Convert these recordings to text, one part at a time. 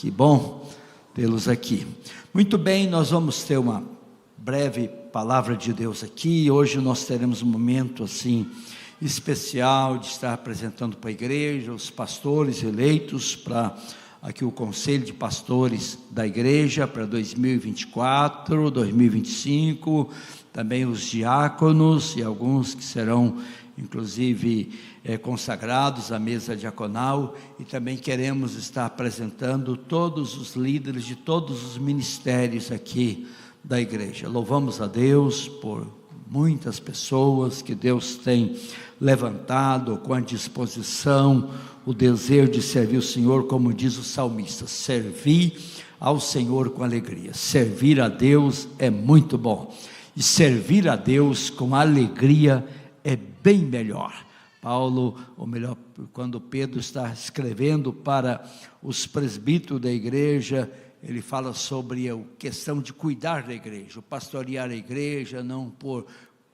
que bom tê-los aqui. Muito bem, nós vamos ter uma breve palavra de Deus aqui. Hoje nós teremos um momento assim especial de estar apresentando para a igreja os pastores eleitos para aqui o Conselho de Pastores da Igreja para 2024, 2025, também os diáconos e alguns que serão inclusive consagrados à mesa diaconal, e também queremos estar apresentando todos os líderes de todos os ministérios aqui da igreja. Louvamos a Deus por muitas pessoas que Deus tem levantado com a disposição, o desejo de servir o Senhor, como diz o salmista: servir ao Senhor com alegria. Servir a Deus é muito bom, e servir a Deus com alegria é bem melhor. Paulo, ou melhor, quando Pedro está escrevendo para os presbíteros da igreja, ele fala sobre a questão de cuidar da igreja, pastorear a igreja, não por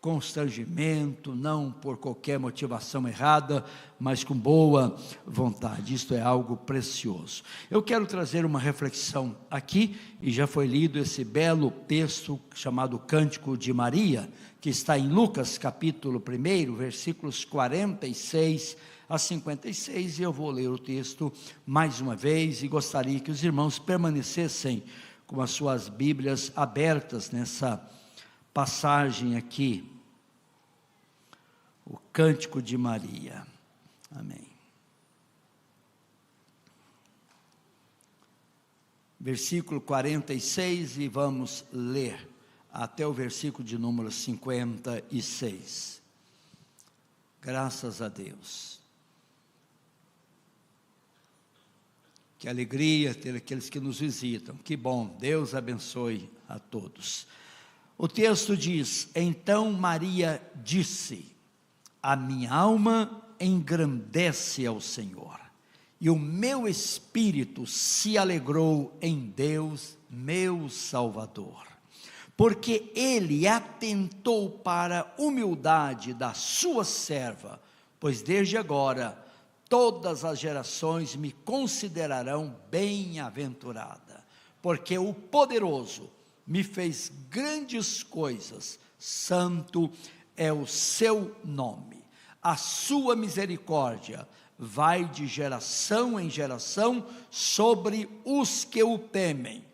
constrangimento, não por qualquer motivação errada, mas com boa vontade. Isto é algo precioso. Eu quero trazer uma reflexão aqui, e já foi lido esse belo texto chamado Cântico de Maria, que está em Lucas capítulo 1, versículos 46 a 56, e eu vou ler o texto mais uma vez, e gostaria que os irmãos permanecessem com as suas Bíblias abertas nessa passagem aqui, o Cântico de Maria. Amém. Versículo 46, e vamos ler até o versículo de número 56. Graças a Deus. Que alegria ter aqueles que nos visitam. Que bom, Deus abençoe a todos. O texto diz: então Maria disse: a minha alma engrandece ao Senhor, e o meu espírito se alegrou em Deus, meu Salvador, porque Ele atentou para a humildade da sua serva, pois desde agora todas as gerações me considerarão bem-aventurada, porque o poderoso me fez grandes coisas, santo é o seu nome. A sua misericórdia vai de geração em geração sobre os que o temem.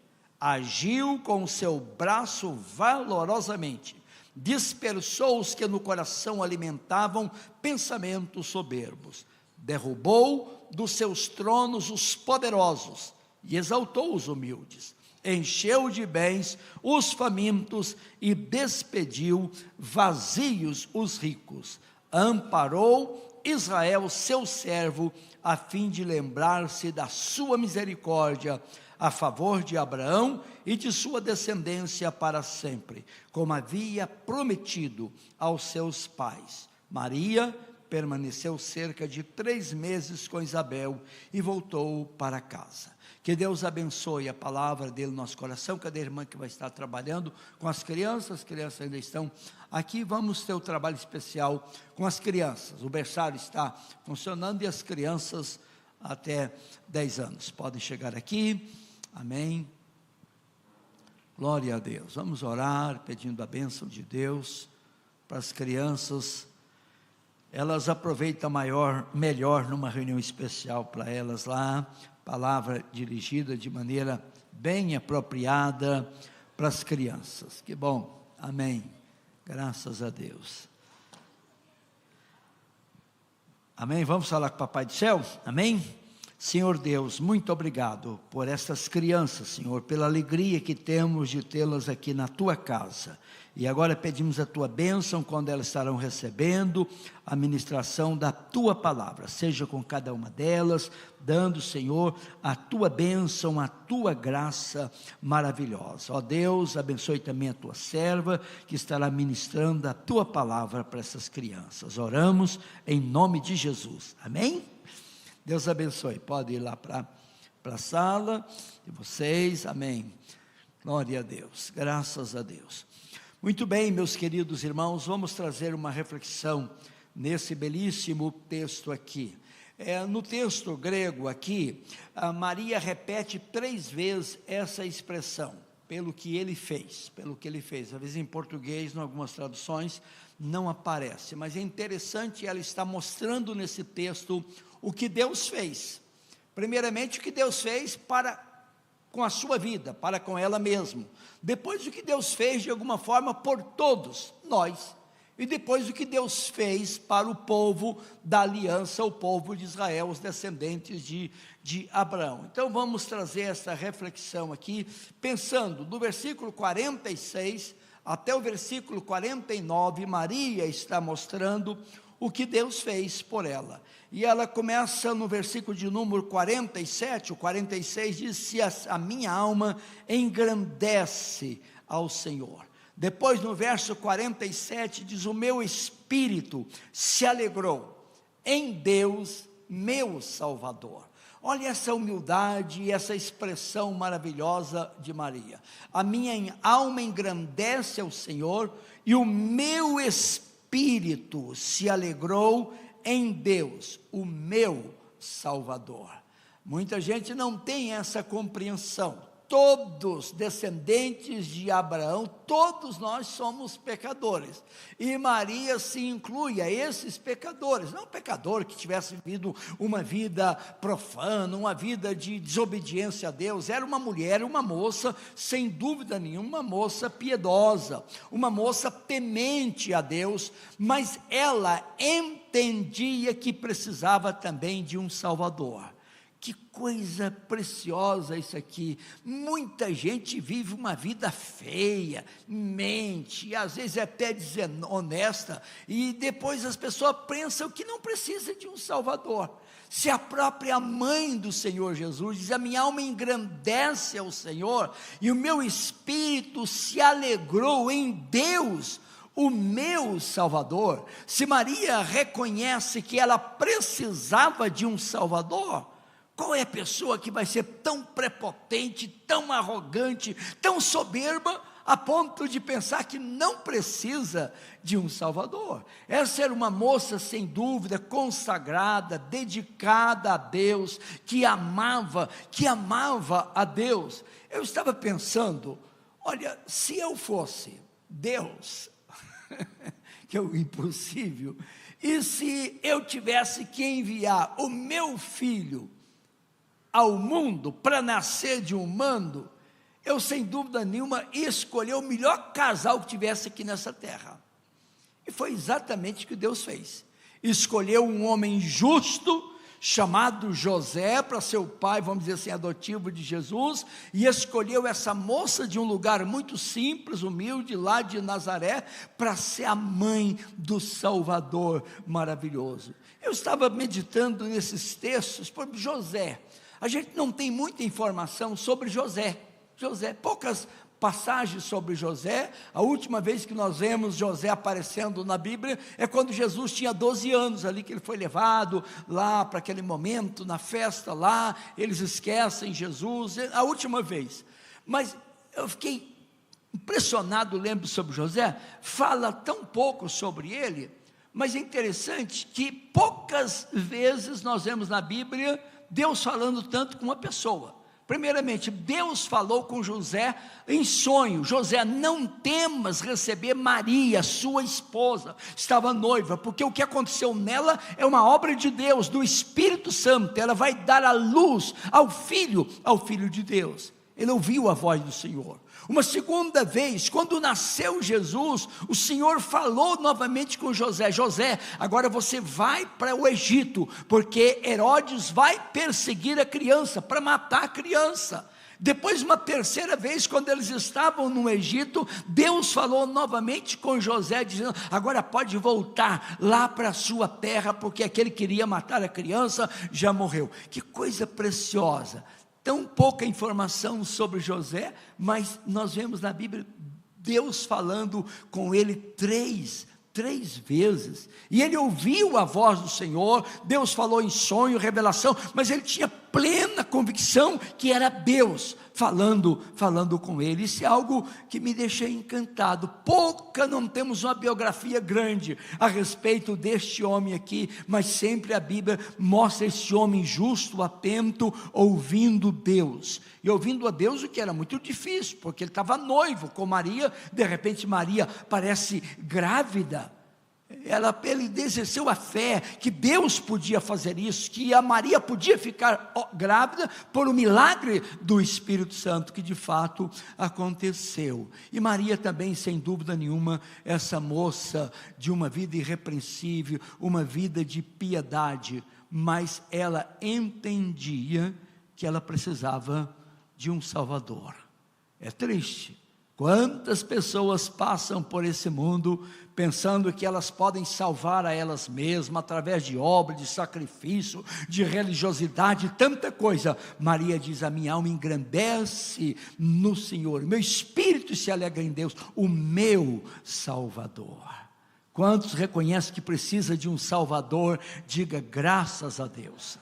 Agiu com o seu braço valorosamente, dispersou os que no coração alimentavam pensamentos soberbos, derrubou dos seus tronos os poderosos e exaltou os humildes, encheu de bens os famintos e despediu vazios os ricos, amparou Israel seu servo, a fim de lembrar-se da sua misericórdia a favor de Abraão e de sua descendência para sempre, como havia prometido aos seus pais. Maria permaneceu cerca de 3 meses com Isabel e voltou para casa. Que Deus abençoe a palavra dele no nosso coração. Cadê a irmã que vai estar trabalhando com as crianças? As crianças ainda estão aqui. Vamos ter um trabalho especial com as crianças. O berçário está funcionando e as crianças até 10 anos podem chegar aqui. Amém. Glória a Deus. Vamos orar pedindo a bênção de Deus para as crianças. Elas aproveitam melhor numa reunião especial para elas lá, palavra dirigida de maneira bem apropriada para as crianças. Que bom, amém, graças a Deus. Amém, vamos falar com o Papai do Céu, amém? Senhor Deus, muito obrigado por essas crianças, Senhor, pela alegria que temos de tê-las aqui na Tua casa. E agora pedimos a Tua bênção quando elas estarão recebendo a ministração da Tua palavra. Seja com cada uma delas, dando, Senhor, a Tua bênção, a Tua graça maravilhosa. Ó Deus, abençoe também a Tua serva, que estará ministrando a Tua palavra para essas crianças. Oramos em nome de Jesus. Amém? Deus abençoe. Pode ir lá para a sala de vocês. Amém. Glória a Deus. Graças a Deus. Muito bem, meus queridos irmãos, vamos trazer uma reflexão nesse belíssimo texto aqui. No texto grego aqui, a Maria repete 3 vezes essa expressão, pelo que ele fez, Às vezes em português, em algumas traduções, não aparece, mas é interessante, ela está mostrando nesse texto o que Deus fez. Primeiramente, o que Deus fez com a sua vida, para com ela mesma. Depois, o que Deus fez de alguma forma por todos nós. E depois o que Deus fez para o povo da aliança, o povo de Israel, os descendentes de Abraão. Então vamos trazer essa reflexão aqui, pensando do versículo 46 até o versículo 49, Maria está mostrando o que Deus fez por ela. E ela começa no versículo de número 47, o 46 diz: se a minha alma engrandece ao Senhor. Depois no verso 47 diz: o meu espírito se alegrou em Deus, meu Salvador. Olha essa humildade e essa expressão maravilhosa de Maria. A minha alma engrandece ao Senhor e o meu espírito se alegrou em Deus, o meu Salvador. Muita gente não tem essa compreensão. Todos descendentes de Abraão, todos nós somos pecadores, e Maria se inclui a esses pecadores, não pecador que tivesse vivido uma vida profana, uma vida de desobediência a Deus. Era uma mulher, uma moça, sem dúvida nenhuma, uma moça piedosa, uma moça temente a Deus, mas ela entendia que precisava também de um Salvador. Que coisa preciosa isso aqui. Muita gente vive uma vida feia, mente, e às vezes é até desonesta, e depois as pessoas pensam que não precisa de um Salvador. Se a própria mãe do Senhor Jesus diz: a minha alma engrandece ao Senhor, e o meu espírito se alegrou em Deus, o meu Salvador. Se Maria reconhece que ela precisava de um Salvador, qual é a pessoa que vai ser tão prepotente, tão arrogante, tão soberba, a ponto de pensar que não precisa de um Salvador? Essa era uma moça, sem dúvida, consagrada, dedicada a Deus, que amava a Deus. Eu estava pensando, olha, se eu fosse Deus, que é o impossível, e se eu tivesse que enviar o meu filho ao mundo, para nascer de um humano, eu sem dúvida nenhuma ia escolher o melhor casal que tivesse aqui nessa terra. E foi exatamente o que Deus fez. Escolheu um homem justo, chamado José, para ser o pai, vamos dizer assim, adotivo de Jesus, e escolheu essa moça de um lugar muito simples, humilde, lá de Nazaré, para ser a mãe do Salvador maravilhoso. Eu estava meditando nesses textos, por José. A gente não tem muita informação sobre José, poucas passagens sobre José. A última vez que nós vemos José aparecendo na Bíblia é quando Jesus tinha 12 anos, ali que ele foi levado lá para aquele momento, na festa lá, eles esquecem Jesus, a última vez. Mas eu fiquei impressionado, lembro sobre José, fala tão pouco sobre ele, mas é interessante que poucas vezes nós vemos na Bíblia Deus falando tanto com uma pessoa. Primeiramente, Deus falou com José em sonho: José, não temas receber Maria, sua esposa, estava noiva, porque o que aconteceu nela é uma obra de Deus, do Espírito Santo. Ela vai dar a luz ao filho de Deus. Ele ouviu a voz do Senhor. Uma segunda vez, quando nasceu Jesus, o Senhor falou novamente com José: José, agora você vai para o Egito, porque Herodes vai perseguir a criança, para matar a criança. Depois, uma terceira vez, quando eles estavam no Egito, Deus falou novamente com José, dizendo: agora pode voltar lá para a sua terra, porque aquele que queria matar a criança já morreu. Que coisa preciosa. Tão pouca informação sobre José, mas nós vemos na Bíblia Deus falando com ele três vezes, e ele ouviu a voz do Senhor. Deus falou em sonho, revelação, mas ele tinha plena convicção que era Deus falando com ele. Isso é algo que me deixa encantado. Não temos uma biografia grande a respeito deste homem aqui, mas sempre a Bíblia mostra esse homem justo, atento, ouvindo Deus. E ouvindo a Deus, o que era muito difícil, porque ele estava noivo com Maria. De repente Maria parece grávida. Ele exerceu a fé que Deus podia fazer isso, que a Maria podia ficar grávida por um milagre do Espírito Santo, que de fato aconteceu. E Maria também, sem dúvida nenhuma, essa moça de uma vida irrepreensível, uma vida de piedade, mas ela entendia que ela precisava de um Salvador. É triste. Quantas pessoas passam por esse mundo pensando que elas podem salvar a elas mesmas através de obra, de sacrifício, de religiosidade, tanta coisa. Maria diz: a minha alma engrandece no Senhor, meu espírito se alegra em Deus, o meu Salvador. Quantos reconhecem que precisa de um Salvador? Diga graças a Deus.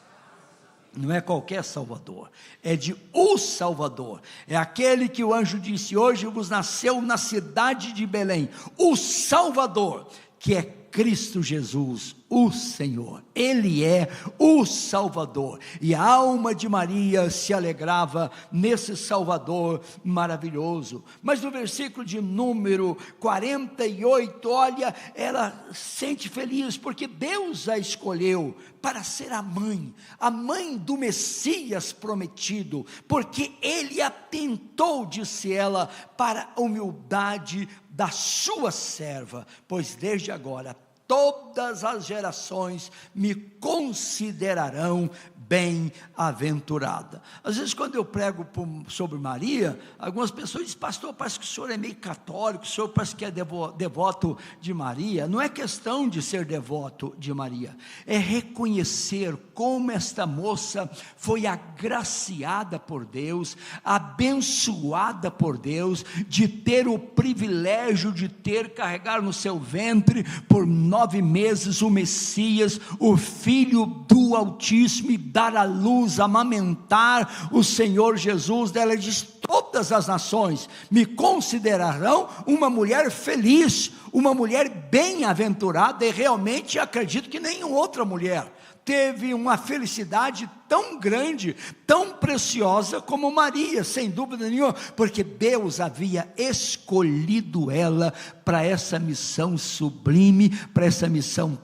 Não é qualquer Salvador, é de o Salvador, é aquele que o anjo disse: hoje vos nasceu na cidade de Belém o Salvador, que é Cristo Jesus, o Senhor. Ele é o Salvador, e a alma de Maria se alegrava nesse Salvador maravilhoso. Mas no versículo de número 48, olha, ela sente feliz, porque Deus a escolheu para ser a mãe do Messias prometido, porque Ele atentou, disse ela, para a humildade da sua serva, pois desde agora todas as gerações me considerarão bem-aventurada. Às vezes quando eu prego sobre Maria, algumas pessoas dizem: pastor, parece que o senhor é meio católico, o senhor parece que é devoto de Maria. Não é questão de ser devoto de Maria, é reconhecer como esta moça foi agraciada por Deus, abençoada por Deus, de ter o privilégio de carregar no seu ventre por 9 meses o Messias, o Filho do Altíssimo, e dar à luz, amamentar o Senhor Jesus. Ela diz: todas as nações me considerarão uma mulher feliz, uma mulher bem-aventurada, e realmente acredito que nenhuma outra mulher teve uma felicidade tão grande, tão preciosa como Maria, sem dúvida nenhuma, porque Deus havia escolhido ela para essa missão sublime, para essa missão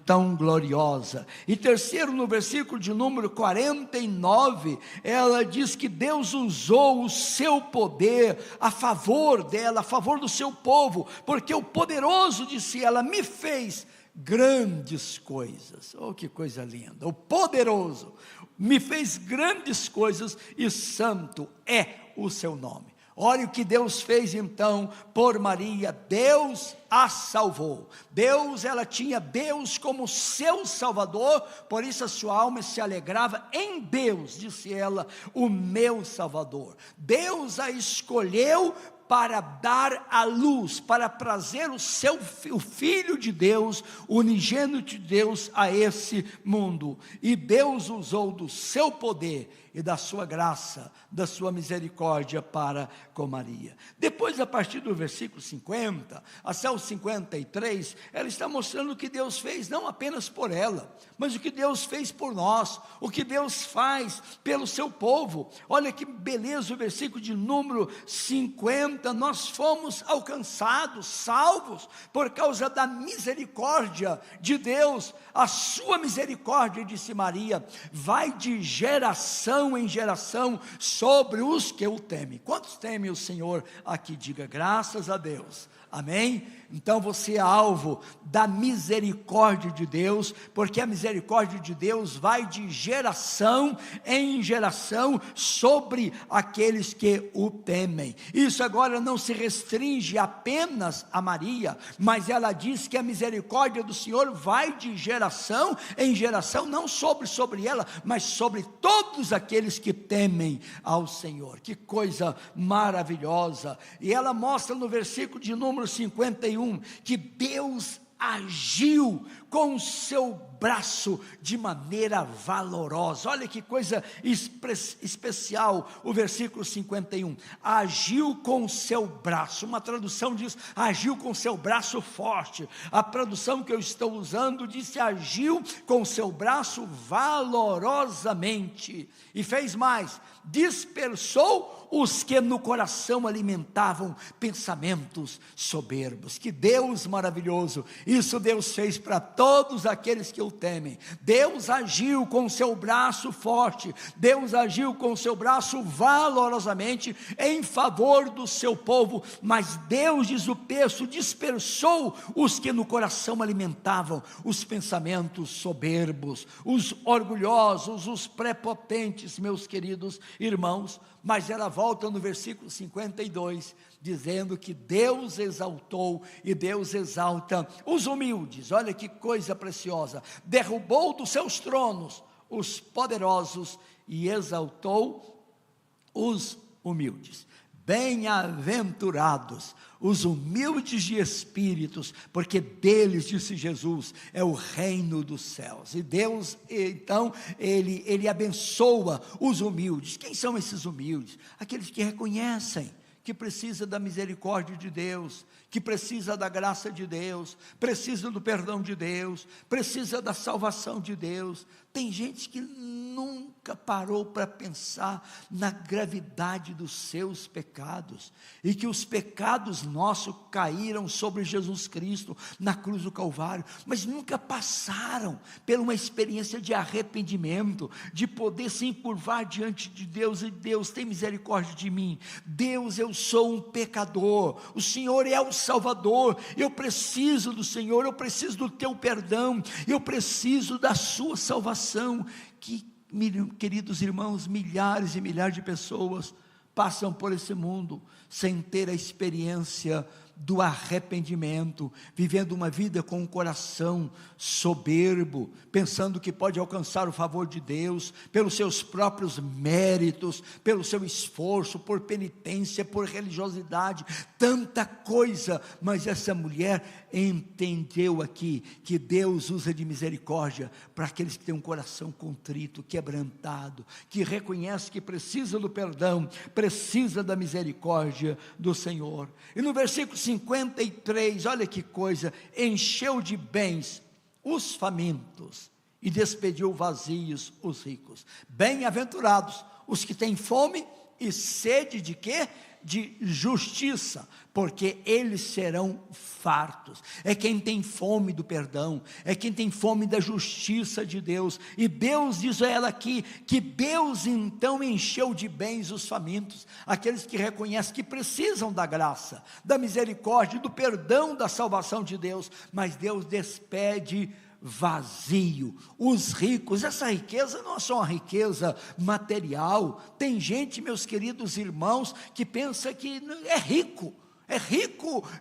tão gloriosa. E terceiro, no versículo de número 49, ela diz que Deus usou o seu poder a favor dela, a favor do seu povo, porque o poderoso, disse ela, me fez grandes coisas. Oh, que coisa linda! O poderoso me fez grandes coisas, e santo é o seu nome. Olha o que Deus fez então por Maria. Deus a salvou. Ela tinha Deus como seu Salvador, por isso a sua alma se alegrava em Deus, disse ela, o meu Salvador. Deus a escolheu para dar à luz, para trazer o Filho de Deus, o unigênito de Deus a esse mundo. E Deus usou do seu poder e da sua graça, da sua misericórdia para com Maria. Depois, a partir do versículo 50 até o 53, ela está mostrando o que Deus fez, não apenas por ela, mas o que Deus fez por nós, o que Deus faz pelo seu povo. Olha que beleza o versículo de número 50, nós fomos alcançados, salvos, por causa da misericórdia de Deus. A sua misericórdia, disse Maria, vai de geração em geração sobre os que o temem. Quantos temem o Senhor aqui? Diga graças a Deus. Amém? Então você é alvo da misericórdia de Deus, porque a misericórdia de Deus vai de geração em geração sobre aqueles que o temem. Isso agora não se restringe apenas a Maria, mas ela diz que a misericórdia do Senhor vai de geração em geração, não sobre ela, mas sobre todos aqueles que temem ao Senhor. Que coisa maravilhosa! E ela mostra no versículo de número 51, que Deus agiu com o seu braço de maneira valorosa. Olha que coisa especial, o versículo 51, agiu com o seu braço. Uma tradução diz, agiu com o seu braço forte. A tradução que eu estou usando disse, agiu com o seu braço valorosamente. E fez mais, dispersou os que no coração alimentavam pensamentos soberbos. Que Deus maravilhoso, isso Deus fez para todos aqueles que o temem. Deus agiu com o seu braço forte, Deus agiu com o seu braço valorosamente em favor do seu povo, mas Deus, diz o texto, dispersou os que no coração alimentavam os pensamentos soberbos, os orgulhosos, os prepotentes, meus queridos irmãos. Mas ela volta no versículo 52, dizendo que Deus exaltou e Deus exalta os humildes. Olha que coisa preciosa, derrubou dos seus tronos os poderosos e exaltou os humildes. Bem-aventurados os humildes de espíritos, porque deles, disse Jesus, é o reino dos céus. E Deus, então, Ele abençoa os humildes. Quem são esses humildes? Aqueles que reconhecem que precisa da misericórdia de Deus, que precisa da graça de Deus, precisa do perdão de Deus, precisa da salvação de Deus. Tem gente que nunca parou para pensar na gravidade dos seus pecados, e que os pecados nossos caíram sobre Jesus Cristo na cruz do Calvário, mas nunca passaram por uma experiência de arrependimento, de poder se encurvar diante de Deus, e Deus, tem misericórdia de mim, Deus, eu sou um pecador, o Senhor é o Salvador, eu preciso do Senhor, eu preciso do teu perdão, eu preciso da sua salvação. Que, queridos irmãos, milhares e milhares de pessoas passam por esse mundo sem ter a experiência do arrependimento, vivendo uma vida com um coração soberbo, pensando que pode alcançar o favor de Deus, pelos seus próprios méritos, pelo seu esforço, por penitência, por religiosidade, tanta coisa. Mas essa mulher entendeu aqui, que Deus usa de misericórdia, para aqueles que têm um coração contrito, quebrantado, que reconhece que precisa do perdão, precisa da misericórdia do Senhor. E no versículo 53, olha que coisa, encheu de bens os famintos e despediu vazios os ricos. Bem-aventurados os que têm fome e sede de quê? De justiça, porque eles serão fartos. É quem tem fome do perdão, é quem tem fome da justiça de Deus. E Deus diz a ela aqui, que Deus então encheu de bens os famintos, aqueles que reconhecem que precisam da graça, da misericórdia, do perdão, da salvação de Deus. Mas Deus despede vazio os ricos. Essa riqueza não é só uma riqueza material. Tem gente, meus queridos irmãos, que pensa que é rico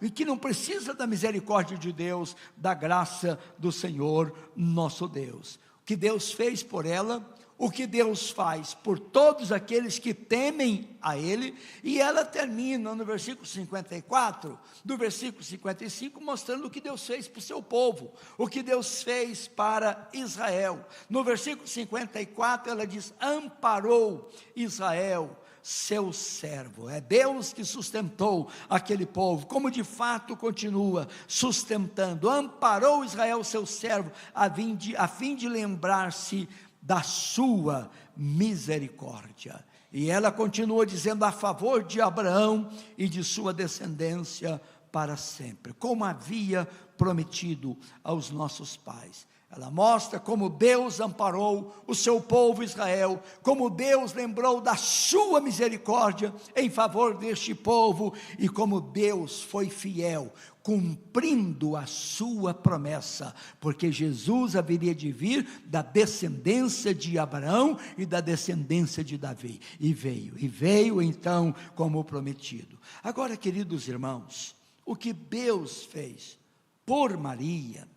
e que não precisa da misericórdia de Deus, da graça do Senhor nosso Deus. O que Deus fez por ela, o que Deus faz por todos aqueles que temem a Ele. E ela termina no versículo 54, do versículo 55, mostrando o que Deus fez para o seu povo, o que Deus fez para Israel. No versículo 54 ela diz, amparou Israel, seu servo. É Deus que sustentou aquele povo, como de fato continua sustentando. Amparou Israel, seu servo, a fim de lembrar-se da sua misericórdia. E ela continua dizendo, a favor de Abraão e de sua descendência para sempre, como havia prometido aos nossos pais. Ela mostra como Deus amparou o seu povo Israel, como Deus lembrou da sua misericórdia em favor deste povo, e como Deus foi fiel, cumprindo a sua promessa, porque Jesus haveria de vir da descendência de Abraão e da descendência de Davi, e veio então como prometido. Agora, queridos irmãos, o que Deus fez por Maria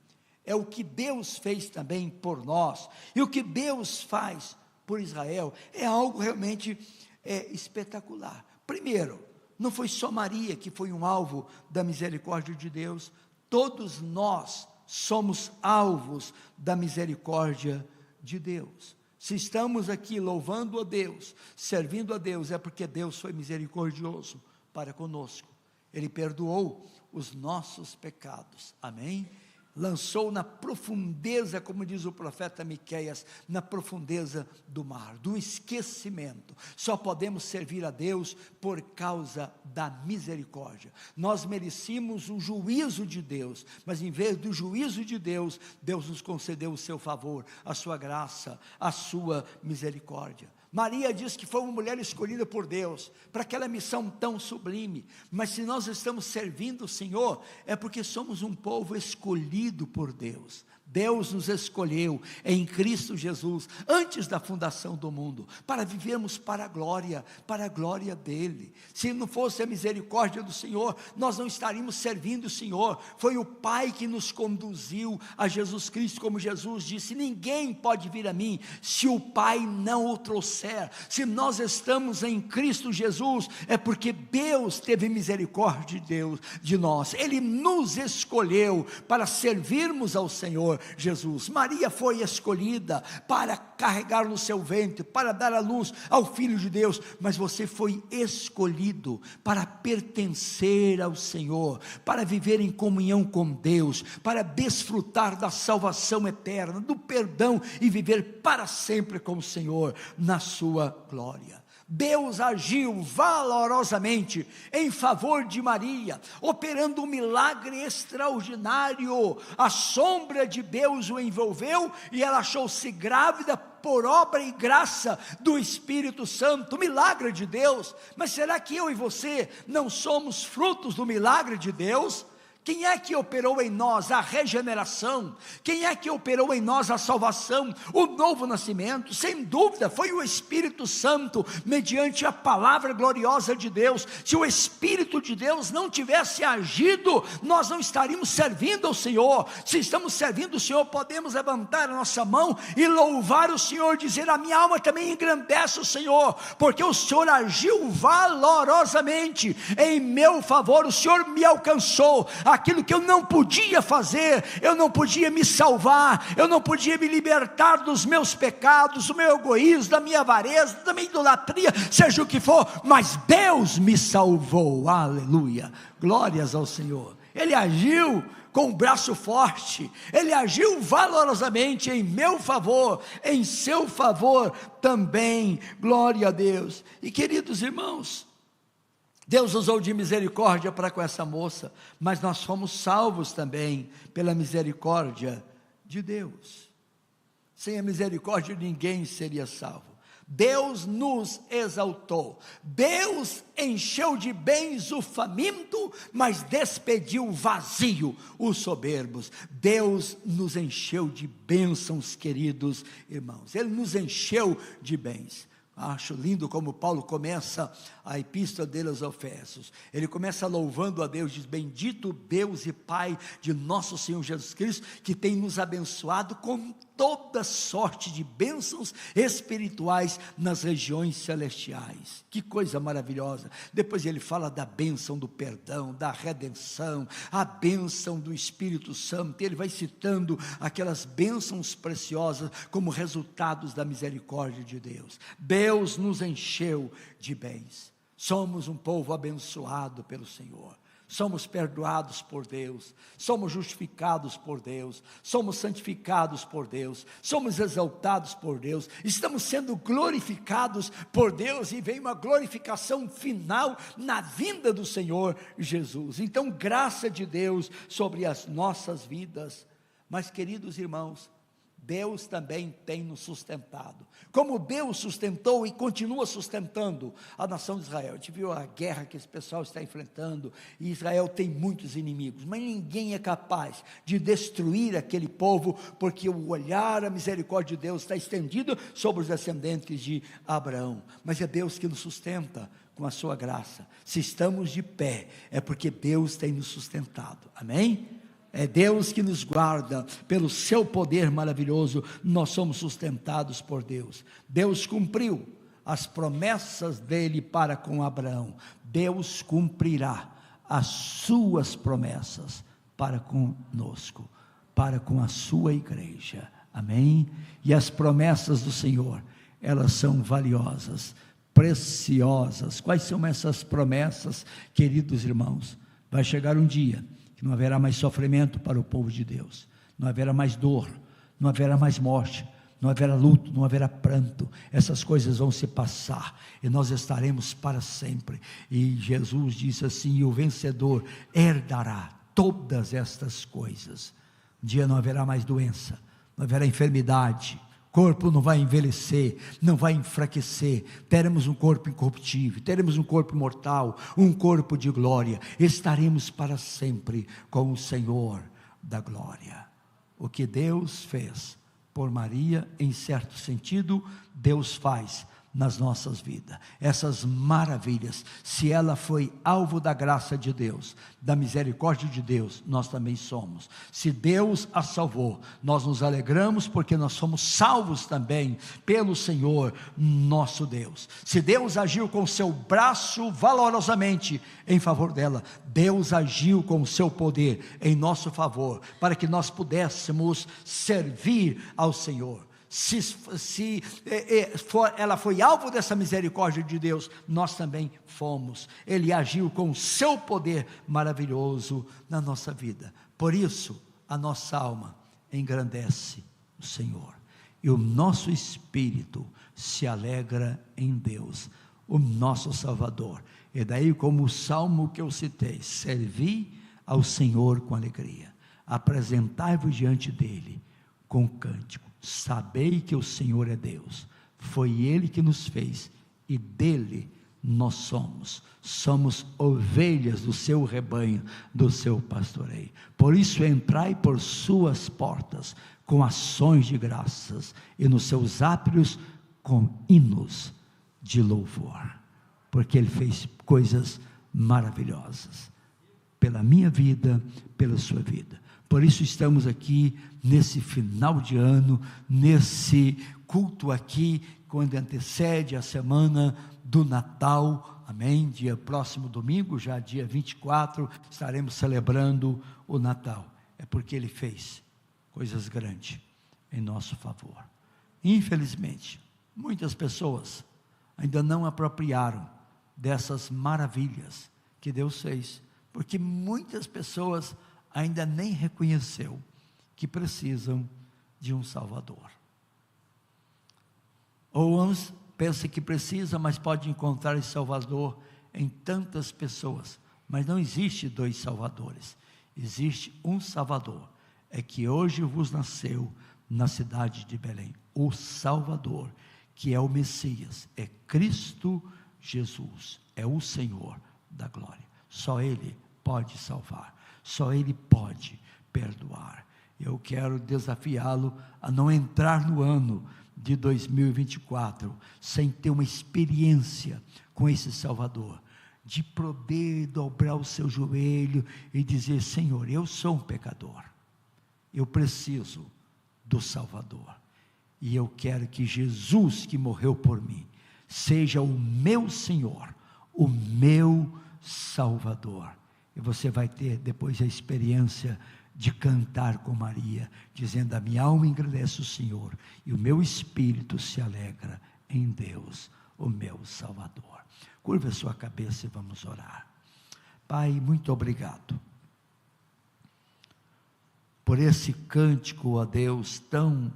é o que Deus fez também por nós, e o que Deus faz por Israel é algo realmente espetacular. Primeiro, não foi só Maria que foi um alvo da misericórdia de Deus, todos nós somos alvos da misericórdia de Deus. Se estamos aqui louvando a Deus, servindo a Deus, é porque Deus foi misericordioso para conosco. Ele perdoou os nossos pecados, amém? Lançou na profundeza, como diz o profeta Miqueias, na profundeza do mar, do esquecimento. Só podemos servir a Deus por causa da misericórdia. Nós merecíamos o juízo de Deus, mas em vez do juízo de Deus, Deus nos concedeu o seu favor, a sua graça, a sua misericórdia. Maria diz que foi uma mulher escolhida por Deus, para aquela missão tão sublime, mas se nós estamos servindo o Senhor, é porque somos um povo escolhido por Deus. Deus nos escolheu em Cristo Jesus, antes da fundação do mundo, para vivermos para a glória dEle. Se não fosse a misericórdia do Senhor, nós não estaríamos servindo o Senhor. Foi o Pai que nos conduziu a Jesus Cristo, como Jesus disse: ninguém pode vir a mim, se o Pai não o trouxer. Se nós estamos em Cristo Jesus, é porque Deus teve misericórdia de nós. Ele nos escolheu para servirmos ao Senhor Jesus. Maria foi escolhida para carregar no seu ventre, para dar a luz ao Filho de Deus, mas você foi escolhido para pertencer ao Senhor, para viver em comunhão com Deus, para desfrutar da salvação eterna, do perdão e viver para sempre com o Senhor na sua glória. Deus agiu valorosamente em favor de Maria, operando um milagre extraordinário. A sombra de Deus o envolveu e ela achou-se grávida por obra e graça do Espírito Santo. Milagre de Deus. Mas será que eu e você não somos frutos do milagre de Deus? Quem é que operou em nós a regeneração? Quem é que operou em nós a salvação, o novo nascimento? Sem dúvida foi o Espírito Santo, mediante a palavra gloriosa de Deus. Se o Espírito de Deus não tivesse agido, nós não estaríamos servindo ao Senhor. Se estamos servindo o Senhor, podemos levantar a nossa mão e louvar o Senhor, dizer: a minha alma também engrandece o Senhor, porque o Senhor agiu valorosamente em meu favor. O Senhor me alcançou. Aquilo que eu não podia fazer, eu não podia me salvar, eu não podia me libertar dos meus pecados, do meu egoísmo, da minha avareza, da minha idolatria, seja o que for, mas Deus me salvou, aleluia, glórias ao Senhor. Ele agiu com o braço forte, Ele agiu valorosamente em meu favor, em seu favor também, glória a Deus. E queridos irmãos, Deus usou de misericórdia para com essa moça, mas nós fomos salvos também pela misericórdia de Deus. Sem a misericórdia ninguém seria salvo. Deus nos exaltou, Deus encheu de bens o faminto, mas despediu vazio os soberbos. Deus nos encheu de bênçãos, queridos irmãos, Ele nos encheu de bens. Acho lindo como Paulo começa a epístola dele aos Efésios. Ele começa louvando a Deus, diz: bendito Deus e Pai de nosso Senhor Jesus Cristo, que tem nos abençoado com toda sorte de bênçãos espirituais nas regiões celestiais. Que coisa maravilhosa. Depois ele fala da bênção do perdão, da redenção, a bênção do Espírito Santo. Ele vai citando aquelas bênçãos preciosas como resultados da misericórdia de Deus. Deus nos encheu de bens. Somos um povo abençoado pelo Senhor. Somos perdoados por Deus, somos justificados por Deus, somos santificados por Deus, somos exaltados por Deus, estamos sendo glorificados por Deus, e vem uma glorificação final na vinda do Senhor Jesus. Então, graça de Deus sobre as nossas vidas. Mas, queridos irmãos, Deus também tem nos sustentado, como Deus sustentou e continua sustentando a nação de Israel. A gente viu a guerra que esse pessoal está enfrentando, e Israel tem muitos inimigos, mas ninguém é capaz de destruir aquele povo, porque o olhar, a misericórdia de Deus está estendido sobre os descendentes de Abraão. Mas é Deus que nos sustenta com a sua graça. Se estamos de pé, é porque Deus tem nos sustentado, amém? É Deus que nos guarda, pelo seu poder maravilhoso, nós somos sustentados por Deus. Deus cumpriu as promessas dele para com Abraão. Deus cumprirá as suas promessas para conosco. para com a sua igreja, amém? E as promessas do Senhor, elas são valiosas, preciosas. Quais são essas promessas, queridos irmãos? Vai chegar um dia que não haverá mais sofrimento para o povo de Deus, não haverá mais dor, não haverá mais morte, não haverá luto, não haverá pranto. Essas coisas vão se passar e nós estaremos para sempre. E Jesus disse assim: e o vencedor herdará todas estas coisas. Um dia não haverá mais doença, não haverá enfermidade, corpo não vai envelhecer, não vai enfraquecer, teremos um corpo incorruptível, teremos um corpo imortal, um corpo de glória, estaremos para sempre com o Senhor da glória. O que Deus fez por Maria, em certo sentido, Deus faz nas nossas vidas, essas maravilhas. Se ela foi alvo da graça de Deus, da misericórdia de Deus, nós também somos. Se Deus a salvou, nós nos alegramos, porque nós somos salvos também pelo Senhor nosso Deus. Se Deus agiu com o seu braço valorosamente em favor dela, Deus agiu com o seu poder em nosso favor, para que nós pudéssemos servir ao Senhor. Ela foi alvo dessa misericórdia de Deus, nós também fomos. Ele agiu com o seu poder maravilhoso na nossa vida. Por isso, a nossa alma engrandece o Senhor, e o nosso espírito se alegra em Deus, o nosso Salvador. E daí, como o salmo que eu citei: servi ao Senhor com alegria, apresentai-vos diante dele com cântico. Sabei que o Senhor é Deus, foi Ele que nos fez, e dele nós somos ovelhas do seu rebanho, do seu pastoreio. Por isso entrai por suas portas com ações de graças, e nos seus átrios com hinos de louvor, porque Ele fez coisas maravilhosas, pela minha vida, pela sua vida. Por isso estamos aqui, nesse final de ano, nesse culto aqui, quando antecede a semana do Natal, amém? Próximo domingo, já dia 24, estaremos celebrando o Natal. É porque Ele fez coisas grandes em nosso favor. Infelizmente, muitas pessoas ainda não apropriaram dessas maravilhas que Deus fez, porque muitas pessoas ainda nem reconheceu que precisam de um Salvador. Ou uns pensam que precisa, mas pode encontrar esse Salvador em tantas pessoas. Mas não existe dois Salvadores, existe um Salvador. É que hoje vos nasceu na cidade de Belém o Salvador, que é o Messias, é Cristo Jesus, é o Senhor da glória. Só Ele pode salvar, só Ele pode perdoar. Eu quero desafiá-lo a não entrar no ano de 2024 sem ter uma experiência com esse Salvador, de poder dobrar o seu joelho e dizer: Senhor, eu sou um pecador, eu preciso do Salvador, e eu quero que Jesus, que morreu por mim, seja o meu Senhor, o meu Salvador. E você vai ter depois a experiência de cantar com Maria, dizendo: a minha alma engrandece o Senhor, e o meu espírito se alegra em Deus, o meu Salvador. Curva a sua cabeça e vamos orar. Pai, muito obrigado por esse cântico, ó Deus, tão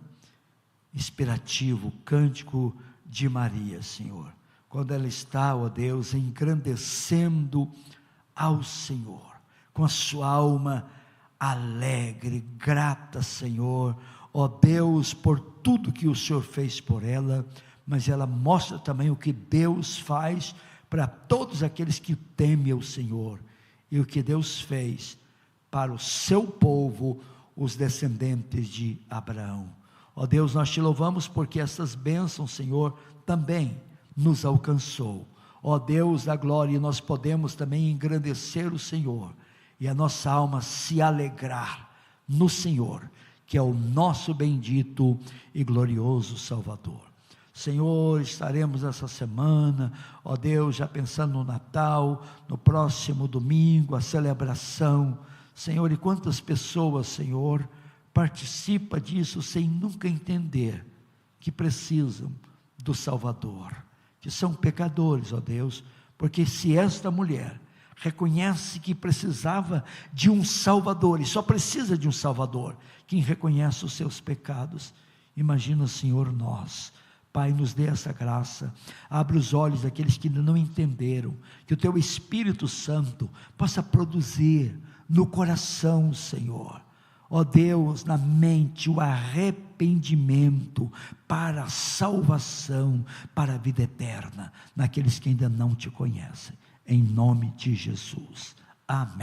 inspirativo, cântico de Maria, Senhor, quando ela está, ó Deus, engrandecendo ao Senhor, com a sua alma alegre, grata, Senhor, ó Deus, por tudo que o Senhor fez por ela, mas ela mostra também o que Deus faz para todos aqueles que temem o Senhor, e o que Deus fez para o seu povo, os descendentes de Abraão. Ó Deus, nós te louvamos porque essas bênçãos, Senhor, também nos alcançou. Ó Deus da glória, nós podemos também engrandecer o Senhor, e a nossa alma se alegrar no Senhor, que é o nosso bendito e glorioso Salvador. Senhor, estaremos essa semana, ó Deus, já pensando no Natal, no próximo domingo, a celebração, Senhor, e quantas pessoas, Senhor, participa disso sem nunca entender que precisam do Salvador, que são pecadores, ó Deus, porque se esta mulher reconhece que precisava de um Salvador, e só precisa de um Salvador, quem reconhece os seus pecados, imagina, Senhor, nós. Pai, nos dê essa graça, abre os olhos daqueles que ainda não entenderam, que o Teu Espírito Santo possa produzir no coração, Senhor, ó Deus, na mente, o arrependimento para a salvação, para a vida eterna, naqueles que ainda não Te conhecem, em nome de Jesus, amém.